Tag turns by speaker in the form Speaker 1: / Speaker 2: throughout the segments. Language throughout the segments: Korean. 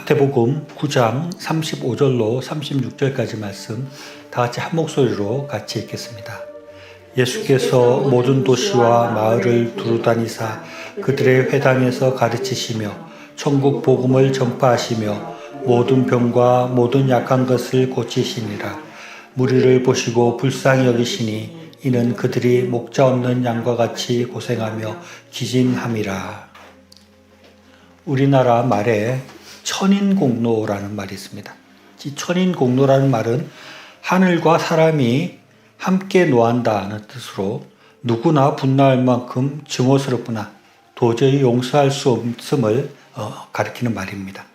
Speaker 1: 마태복음 9장 35절로 36절까지 말씀 다 같이 한 목소리로 같이 읽겠습니다. 예수께서 모든 도시와 마을을 두루다니사 그들의 회당에서 가르치시며 천국 복음을 전파하시며 모든 병과 모든 약한 것을 고치시니라. 무리를 보시고 불쌍히 여기시니 이는 그들이 목자 없는 양과 같이 고생하며 기진함이라. 우리나라 말에 천인공로라는 말이 있습니다. 이 천인공로라는 말은 하늘과 사람이 함께 노한다는 뜻으로 누구나 분노할 만큼 증오스럽구나 도저히 용서할 수 없음을 가리키는 말입니다.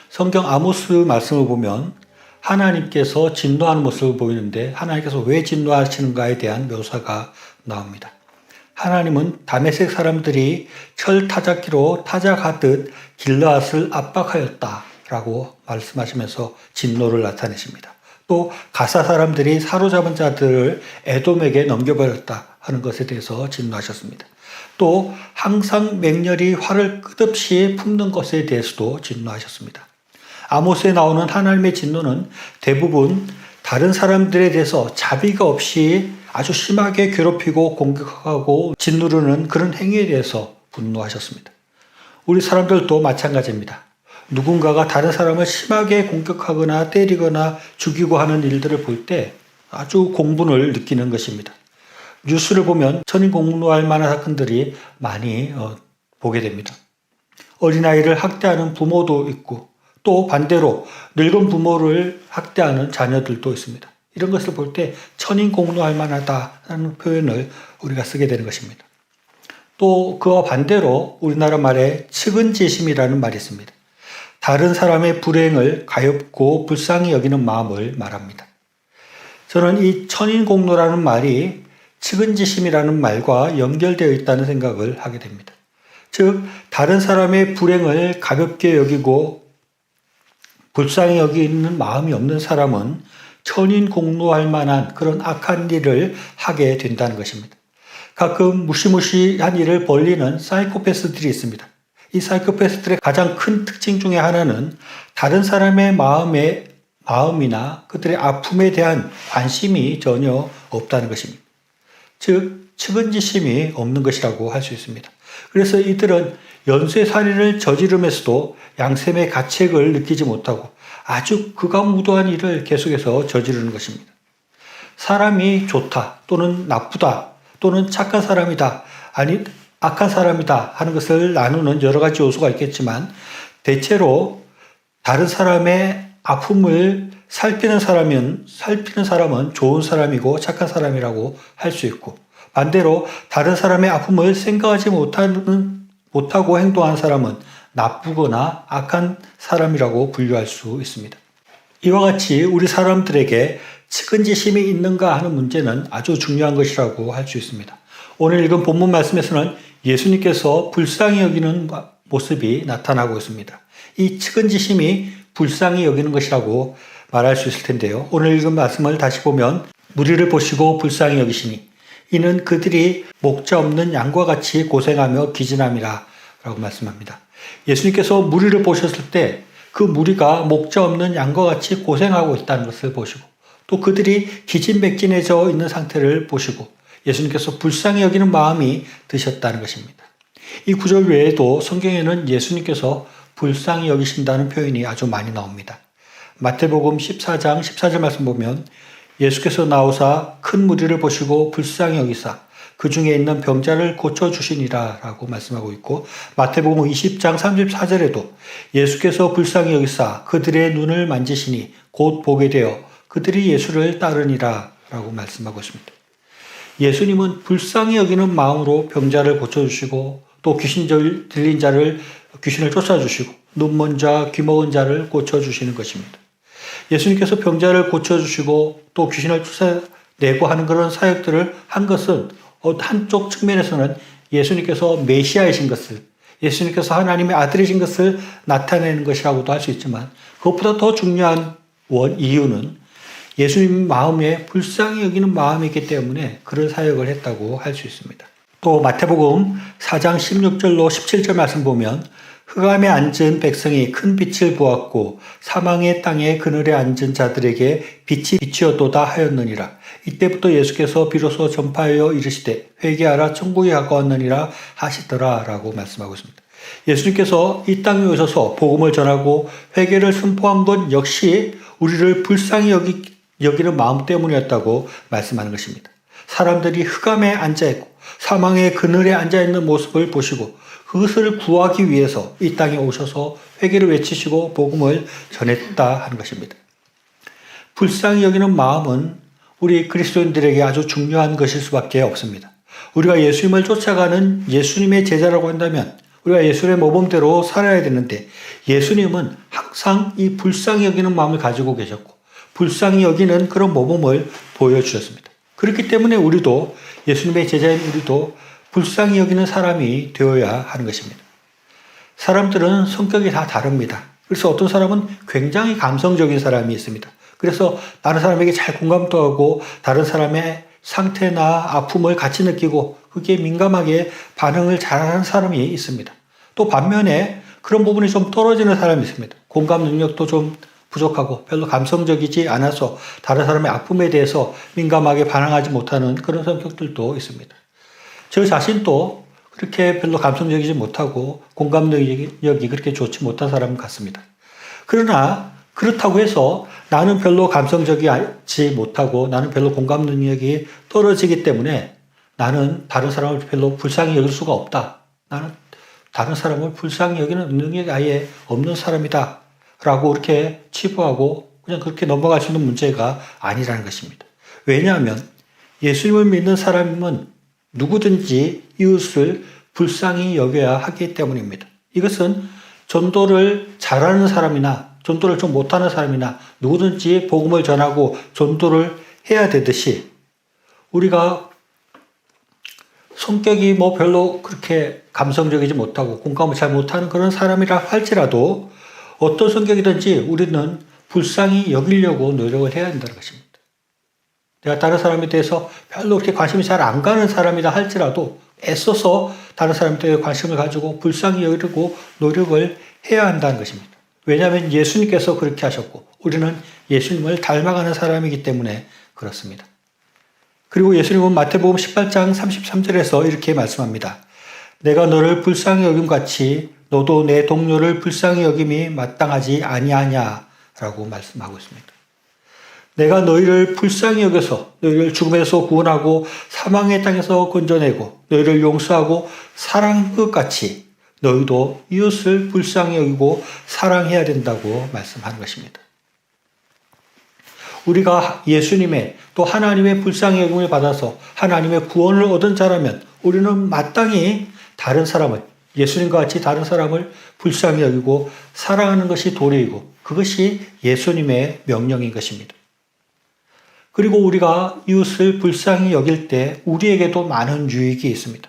Speaker 1: 성경 아모스 말씀을 보면 하나님께서 진노하는 모습을 보이는데 하나님께서 왜 진노하시는가에 대한 묘사가 나옵니다. 하나님은 다메섹 사람들이 철 타작기로 타작하듯 길르앗을 압박하였다라고 말씀하시면서 진노를 나타내십니다. 또 가사 사람들이 사로잡은 자들을 에돔에게 넘겨버렸다 하는 것에 대해서 진노하셨습니다. 또 항상 맹렬히 활을 끝없이 품는 것에 대해서도 진노하셨습니다. 아모스에 나오는 하나님의 진노는 대부분 다른 사람들에 대해서 자비가 없이 아주 심하게 괴롭히고 공격하고 짓누르는 그런 행위에 대해서 분노하셨습니다. 우리 사람들도 마찬가지입니다. 누군가가 다른 사람을 심하게 공격하거나 때리거나 죽이고 하는 일들을 볼 때 아주 공분을 느끼는 것입니다. 뉴스를 보면 천인공로할 만한 사건들이 많이 보게 됩니다. 어린아이를 학대하는 부모도 있고 또 반대로 늙은 부모를 학대하는 자녀들도 있습니다. 이런 것을 볼 때 천인공로할 만하다는 표현을 우리가 쓰게 되는 것입니다. 또 그와 반대로 우리나라 말에 측은지심이라는 말이 있습니다. 다른 사람의 불행을 가엾고 불쌍히 여기는 마음을 말합니다. 저는 이 천인공로라는 말이 측은지심이라는 말과 연결되어 있다는 생각을 하게 됩니다. 즉 다른 사람의 불행을 가볍게 여기고 불쌍히 여기는 마음이 없는 사람은 천인공로할 만한 그런 악한 일을 하게 된다는 것입니다. 가끔 무시무시한 일을 벌리는 사이코패스들이 있습니다. 이 사이코패스들의 가장 큰 특징 중에 하나는 다른 사람의 마음이나 그들의 아픔에 대한 관심이 전혀 없다는 것입니다. 즉 측은지심이 없는 것이라고 할 수 있습니다. 그래서 이들은 연쇄살인을 저지르면서도 양심의 가책을 느끼지 못하고 아주 극악무도한 일을 계속해서 저지르는 것입니다. 사람이 좋다 또는 나쁘다 또는 착한 사람이다 아니 악한 사람이다 하는 것을 나누는 여러 가지 요소가 있겠지만 대체로 다른 사람의 아픔을 살피는 사람은 좋은 사람이고 착한 사람이라고 할 수 있고 반대로 다른 사람의 아픔을 생각하지 못하고 행동한 사람은 나쁘거나 악한 사람이라고 분류할 수 있습니다. 이와 같이 우리 사람들에게 측은지심이 있는가 하는 문제는 아주 중요한 것이라고 할 수 있습니다. 오늘 읽은 본문 말씀에서는 예수님께서 불쌍히 여기는 모습이 나타나고 있습니다. 이 측은지심이 불쌍히 여기는 것이라고 말할 수 있을 텐데요. 오늘 읽은 말씀을 다시 보면 무리를 보시고 불쌍히 여기시니 이는 그들이 목자 없는 양과 같이 고생하며 기진함이라 라고 말씀합니다. 예수님께서 무리를 보셨을 때 그 무리가 목자 없는 양과 같이 고생하고 있다는 것을 보시고 또 그들이 기진맥진해져 있는 상태를 보시고 예수님께서 불쌍히 여기는 마음이 드셨다는 것입니다. 이 구절 외에도 성경에는 예수님께서 불쌍히 여기신다는 표현이 아주 많이 나옵니다. 마태복음 14장 14절 말씀 보면 예수께서 나오사 큰 무리를 보시고 불쌍히 여기사 그 중에 있는 병자를 고쳐주시니라 라고 말씀하고 있고 마태복음 20장 34절에도 예수께서 불쌍히 여기사 그들의 눈을 만지시니 곧 보게 되어 그들이 예수를 따르니라 라고 말씀하고 있습니다. 예수님은 불쌍히 여기는 마음으로 병자를 고쳐주시고 또 귀신 들린 자를 귀신을 쫓아주시고 눈 먼 자, 귀 먹은 자를 고쳐주시는 것입니다. 예수님께서 병자를 고쳐주시고 또 귀신을 쫓아내고 하는 그런 사역들을 한 것은 한쪽 측면에서는 예수님께서 메시아이신 것을 예수님께서 하나님의 아들이신 것을 나타내는 것이라고도 할 수 있지만 그것보다 더 중요한 이유는 예수님 마음에 불쌍히 여기는 마음이기 때문에 그런 사역을 했다고 할 수 있습니다. 또 마태복음 4장 16절로 17절 말씀 보면 흑암에 앉은 백성이 큰 빛을 보았고 사망의 땅에 그늘에 앉은 자들에게 빛이 비치었도다 하였느니라. 이때부터 예수께서 비로소 전파하여 이르시되 회개하라 천국이 가까웠느니라 하시더라 라고 말씀하고 있습니다. 예수님께서 이 땅에 오셔서 복음을 전하고 회개를 선포한 것 역시 우리를 불쌍히 여기는 마음 때문이었다고 말씀하는 것입니다. 사람들이 흑암에 앉아있고 사망의 그늘에 앉아있는 모습을 보시고 그것을 구하기 위해서 이 땅에 오셔서 회개를 외치시고 복음을 전했다 하는 것입니다. 불쌍히 여기는 마음은 우리 그리스도인들에게 아주 중요한 것일 수밖에 없습니다. 우리가 예수님을 쫓아가는 예수님의 제자라고 한다면 우리가 예수님의 모범대로 살아야 되는데 예수님은 항상 이 불쌍히 여기는 마음을 가지고 계셨고 불쌍히 여기는 그런 모범을 보여주셨습니다. 그렇기 때문에 우리도 예수님의 제자인 우리도 불쌍히 여기는 사람이 되어야 하는 것입니다. 사람들은 성격이 다 다릅니다. 그래서 어떤 사람은 굉장히 감성적인 사람이 있습니다. 그래서 다른 사람에게 잘 공감도 하고 다른 사람의 상태나 아픔을 같이 느끼고 그게 민감하게 반응을 잘하는 사람이 있습니다. 또 반면에 그런 부분이 좀 떨어지는 사람이 있습니다. 공감 능력도 좀 부족하고 별로 감성적이지 않아서 다른 사람의 아픔에 대해서 민감하게 반응하지 못하는 그런 성격들도 있습니다. 저 자신도 그렇게 별로 감성적이지 못하고 공감 능력이 그렇게 좋지 못한 사람 같습니다. 그러나 그렇다고 해서 나는 별로 감성적이지 못하고 나는 별로 공감 능력이 떨어지기 때문에 나는 다른 사람을 별로 불쌍히 여길 수가 없다. 나는 다른 사람을 불쌍히 여기는 능력이 아예 없는 사람이다. 라고 이렇게 치부하고 그냥 그렇게 넘어갈 수 있는 문제가 아니라는 것입니다. 왜냐하면 예수님을 믿는 사람은 누구든지 이웃을 불쌍히 여겨야 하기 때문입니다. 이것은 전도를 잘하는 사람이나 전도를 좀 못하는 사람이나 누구든지 복음을 전하고 전도를 해야 되듯이 우리가 성격이 별로 그렇게 감성적이지 못하고 공감을 잘 못하는 그런 사람이라 할지라도 어떤 성격이든지 우리는 불쌍히 여기려고 노력을 해야 한다는 것입니다. 내가 다른 사람에 대해서 별로 그렇게 관심이 잘 안 가는 사람이라 할지라도 애써서 다른 사람에 대해 관심을 가지고 불쌍히 여기려고 노력을 해야 한다는 것입니다. 왜냐하면 예수님께서 그렇게 하셨고 우리는 예수님을 닮아가는 사람이기 때문에 그렇습니다. 그리고 예수님은 마태복음 18장 33절에서 이렇게 말씀합니다. 내가 너를 불쌍히 여김같이 너도 내 동료를 불쌍히 여김이 마땅하지 아니하냐 라고 말씀하고 있습니다. 내가 너희를 불쌍히 여겨서 너희를 죽음에서 구원하고 사망의 땅에서 건져내고 너희를 용서하고 사랑한 것 같이 너희도 이웃을 불쌍히 여기고 사랑해야 된다고 말씀하는 것입니다. 우리가 예수님의 또 하나님의 불쌍히 여김을 받아서 하나님의 구원을 얻은 자라면 우리는 마땅히 다른 사람을 예수님과 같이 다른 사람을 불쌍히 여기고 사랑하는 것이 도리이고 그것이 예수님의 명령인 것입니다. 그리고 우리가 이웃을 불쌍히 여길 때 우리에게도 많은 유익이 있습니다.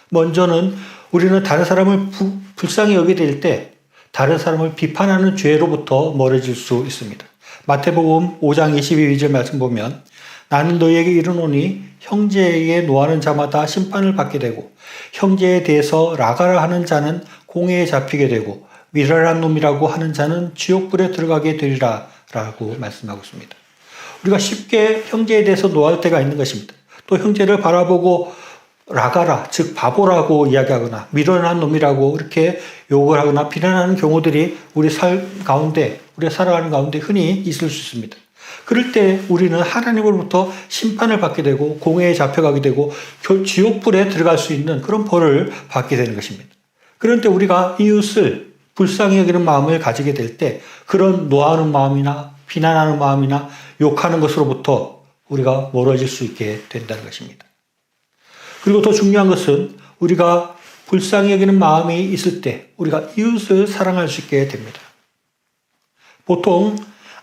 Speaker 1: 먼저는 우리는 다른 사람을 불쌍히 여기게 될 때 다른 사람을 비판하는 죄로부터 멀어질 수 있습니다. 마태복음 5장 22절 말씀 보면 나는 너희에게 이르노니 형제에게 노하는 자마다 심판을 받게 되고 형제에 대해서 라가라 하는 자는 공회에 잡히게 되고 미랄한 놈이라고 하는 자는 지옥불에 들어가게 되리라 라고 말씀하고 있습니다. 우리가 쉽게 형제에 대해서 노할 때가 있는 것입니다. 또 형제를 바라보고 라가라, 즉 바보라고 이야기하거나 미련한 놈이라고 이렇게 욕을 하거나 비난하는 경우들이 우리 우리가 살아가는 가운데 흔히 있을 수 있습니다. 그럴 때 우리는 하나님으로부터 심판을 받게 되고 공회에 잡혀가게 되고 지옥불에 들어갈 수 있는 그런 벌을 받게 되는 것입니다. 그런데 우리가 이웃을 불쌍히 여기는 마음을 가지게 될 때 그런 노하는 마음이나 비난하는 마음이나 욕하는 것으로부터 우리가 멀어질 수 있게 된다는 것입니다. 그리고 더 중요한 것은 우리가 불쌍히 여기는 마음이 있을 때 우리가 이웃을 사랑할 수 있게 됩니다. 보통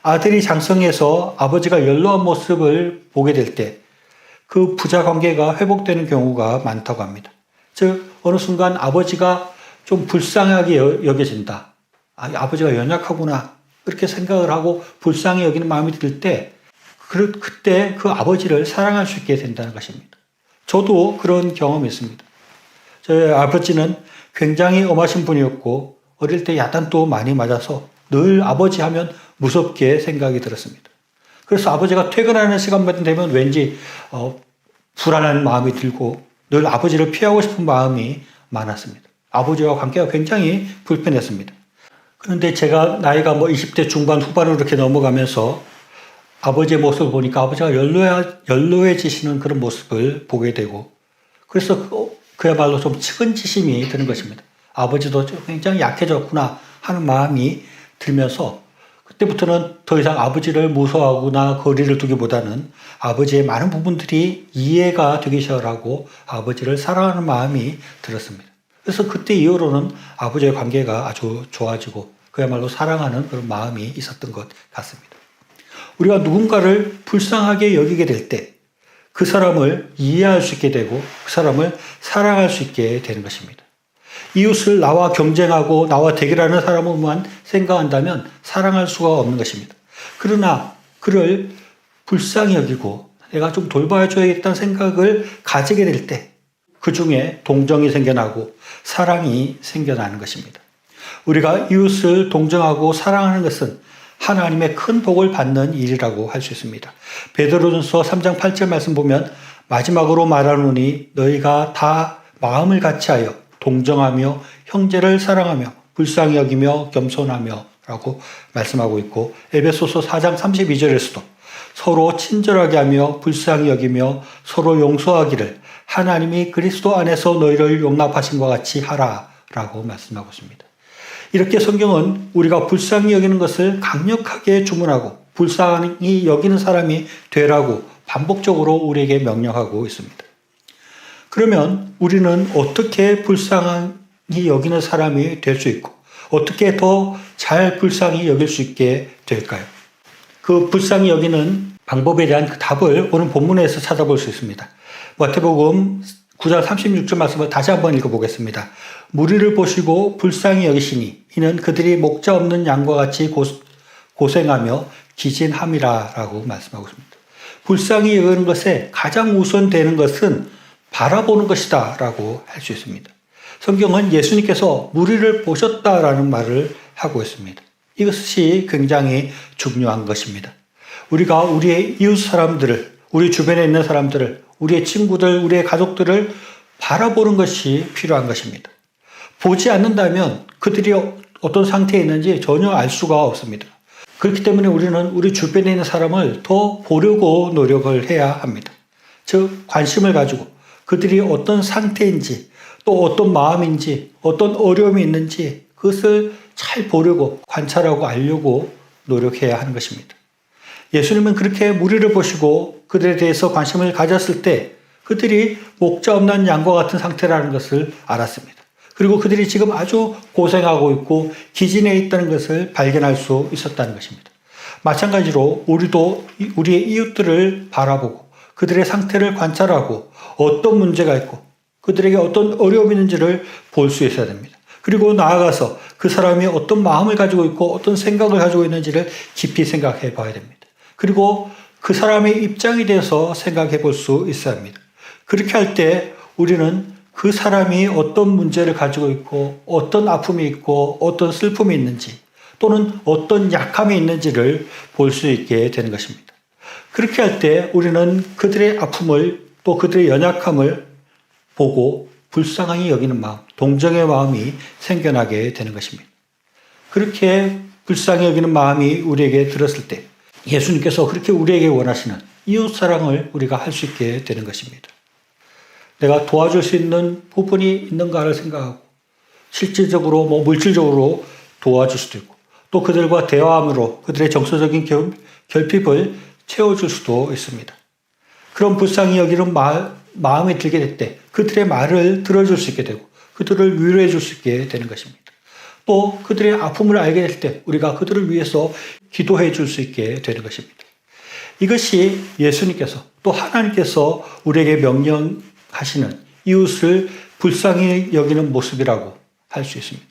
Speaker 1: 아들이 장성해서 아버지가 연로한 모습을 보게 될 때 그 부자 관계가 회복되는 경우가 많다고 합니다. 즉 어느 순간 아버지가 좀 불쌍하게 여겨진다. 아버지가 연약하구나. 그렇게 생각을 하고 불쌍히 여기는 마음이 들 때 그때 그 아버지를 사랑할 수 있게 된다는 것입니다. 저도 그런 경험이 있습니다. 저희 아버지는 굉장히 엄하신 분이었고 어릴 때 야단도 많이 맞아서 늘 아버지 하면 무섭게 생각이 들었습니다. 그래서 아버지가 퇴근하는 시간만 되면 왠지 불안한 마음이 들고 늘 아버지를 피하고 싶은 마음이 많았습니다. 아버지와 관계가 굉장히 불편했습니다. 그런데 제가 나이가 20대 중반 후반으로 이렇게 넘어가면서 아버지의 모습을 보니까 아버지가 연로해지시는 그런 모습을 보게 되고 그래서 그야말로 좀 측은지심이 드는 것입니다. 아버지도 굉장히 약해졌구나 하는 마음이 들면서 그때부터는 더 이상 아버지를 무서워하거나 거리를 두기보다는 아버지의 많은 부분들이 이해가 되기 시작하고 아버지를 사랑하는 마음이 들었습니다. 그래서 그때 이후로는 아버지의 관계가 아주 좋아지고 그야말로 사랑하는 그런 마음이 있었던 것 같습니다. 우리가 누군가를 불쌍하게 여기게 될 때 그 사람을 이해할 수 있게 되고 그 사람을 사랑할 수 있게 되는 것입니다. 이웃을 나와 경쟁하고 나와 대결하는 사람만 생각한다면 사랑할 수가 없는 것입니다. 그러나 그를 불쌍히 여기고 내가 좀 돌봐줘야겠다는 생각을 가지게 될 때 그 중에 동정이 생겨나고 사랑이 생겨나는 것입니다. 우리가 이웃을 동정하고 사랑하는 것은 하나님의 큰 복을 받는 일이라고 할 수 있습니다. 베드로전서 3장 8절 말씀 보면 마지막으로 말하노니 너희가 다 마음을 같이하여 동정하며 형제를 사랑하며 불쌍히 여기며 겸손하며 라고 말씀하고 있고 에베소서 4장 32절에서도 서로 친절하게 하며 불쌍히 여기며 서로 용서하기를 하나님이 그리스도 안에서 너희를 용납하신 것 같이 하라 라고 말씀하고 있습니다. 이렇게 성경은 우리가 불쌍히 여기는 것을 강력하게 주문하고 불쌍히 여기는 사람이 되라고 반복적으로 우리에게 명령하고 있습니다. 그러면 우리는 어떻게 불쌍히 여기는 사람이 될 수 있고 어떻게 더 잘 불쌍히 여길 수 있게 될까요? 그 불쌍히 여기는 방법에 대한 그 답을 오늘 본문에서 찾아볼 수 있습니다. 마태복음 9장 36절 말씀을 다시 한번 읽어보겠습니다. 무리를 보시고 불쌍히 여기시니 이는 그들이 목자 없는 양과 같이 고생하며 기진함이라 라고 말씀하고 있습니다. 불쌍히 여기는 것에 가장 우선되는 것은 바라보는 것이다 라고 할 수 있습니다. 성경은 예수님께서 무리를 보셨다라는 말을 하고 있습니다. 이것이 굉장히 중요한 것입니다. 우리가 우리의 이웃 사람들을, 우리 주변에 있는 사람들을, 우리의 친구들, 우리의 가족들을 바라보는 것이 필요한 것입니다. 보지 않는다면 그들이 어떤 상태에 있는지 전혀 알 수가 없습니다. 그렇기 때문에 우리는 우리 주변에 있는 사람을 더 보려고 노력을 해야 합니다. 즉, 관심을 가지고 그들이 어떤 상태인지 또 어떤 마음인지 어떤 어려움이 있는지 그것을 잘 보려고 관찰하고 알려고 노력해야 하는 것입니다. 예수님은 그렇게 무리를 보시고 그들에 대해서 관심을 가졌을 때 그들이 목자 없는 양과 같은 상태라는 것을 알았습니다. 그리고 그들이 지금 아주 고생하고 있고 기진해 있다는 것을 발견할 수 있었다는 것입니다. 마찬가지로 우리도 우리의 이웃들을 바라보고 그들의 상태를 관찰하고 어떤 문제가 있고 그들에게 어떤 어려움이 있는지를 볼 수 있어야 됩니다. 그리고 나아가서 그 사람이 어떤 마음을 가지고 있고 어떤 생각을 가지고 있는지를 깊이 생각해 봐야 됩니다. 그리고 그 사람의 입장에 대해서 생각해 볼 수 있어야 합니다. 그렇게 할 때 우리는 그 사람이 어떤 문제를 가지고 있고 어떤 아픔이 있고 어떤 슬픔이 있는지 또는 어떤 약함이 있는지를 볼 수 있게 되는 것입니다. 그렇게 할 때 우리는 그들의 아픔을 또 그들의 연약함을 보고 불쌍히 여기는 마음, 동정의 마음이 생겨나게 되는 것입니다. 그렇게 불쌍히 여기는 마음이 우리에게 들었을 때 예수님께서 그렇게 우리에게 원하시는 이웃사랑을 우리가 할 수 있게 되는 것입니다. 내가 도와줄 수 있는 부분이 있는가를 생각하고 실질적으로 물질적으로 도와줄 수도 있고 또 그들과 대화함으로 그들의 정서적인 결핍을 채워줄 수도 있습니다. 그런 불쌍히 여기는 마음에 들게 될 때 그들의 말을 들어줄 수 있게 되고 그들을 위로해 줄 수 있게 되는 것입니다. 또 그들의 아픔을 알게 될 때 우리가 그들을 위해서 기도해 줄 수 있게 되는 것입니다. 이것이 예수님께서 또 하나님께서 우리에게 명령하시는 이웃을 불쌍히 여기는 모습이라고 할 수 있습니다.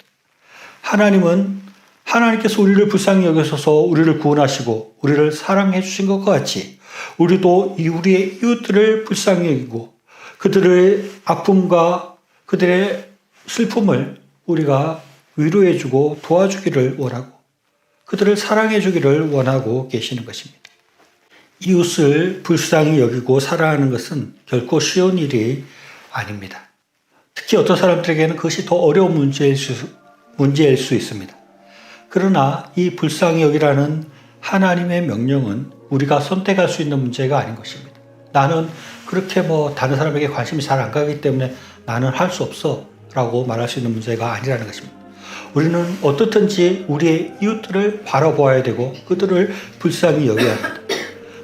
Speaker 1: 하나님께서 우리를 불쌍히 여기셔서 우리를 구원하시고 우리를 사랑해 주신 것과 같이 우리도 우리의 이웃들을 불쌍히 여기고 그들의 아픔과 그들의 슬픔을 우리가 위로해주고 도와주기를 원하고 그들을 사랑해주기를 원하고 계시는 것입니다. 이웃을 불쌍히 여기고 사랑하는 것은 결코 쉬운 일이 아닙니다. 특히 어떤 사람들에게는 그것이 더 어려운 문제일 수 있습니다. 그러나 이 불쌍히 여기라는 하나님의 명령은 우리가 선택할 수 있는 문제가 아닌 것입니다. 나는 그렇게 다른 사람에게 관심이 잘 안 가기 때문에 나는 할 수 없어 라고 말할 수 있는 문제가 아니라는 것입니다. 우리는 어떻든지 우리의 이웃들을 바라보아야 되고 그들을 불쌍히 여겨야 합니다.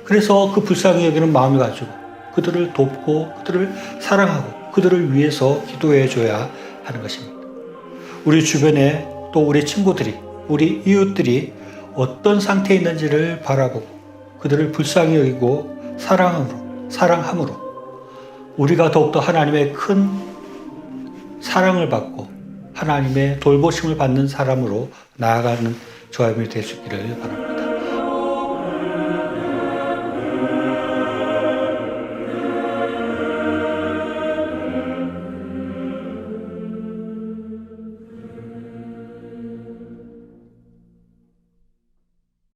Speaker 1: 그래서 그 불쌍히 여기는 마음을 가지고 그들을 돕고 그들을 사랑하고 그들을 위해서 기도해 줘야 하는 것입니다. 우리 주변에 또 우리 친구들이 우리 이웃들이 어떤 상태에 있는지를 바라보고 그들을 불쌍히 여기고 사랑함으로 우리가 더욱더 하나님의 큰 사랑을 받고 하나님의 돌보심을 받는 사람으로 나아가는 저와 여러분이 될 수 있기를 바랍니다.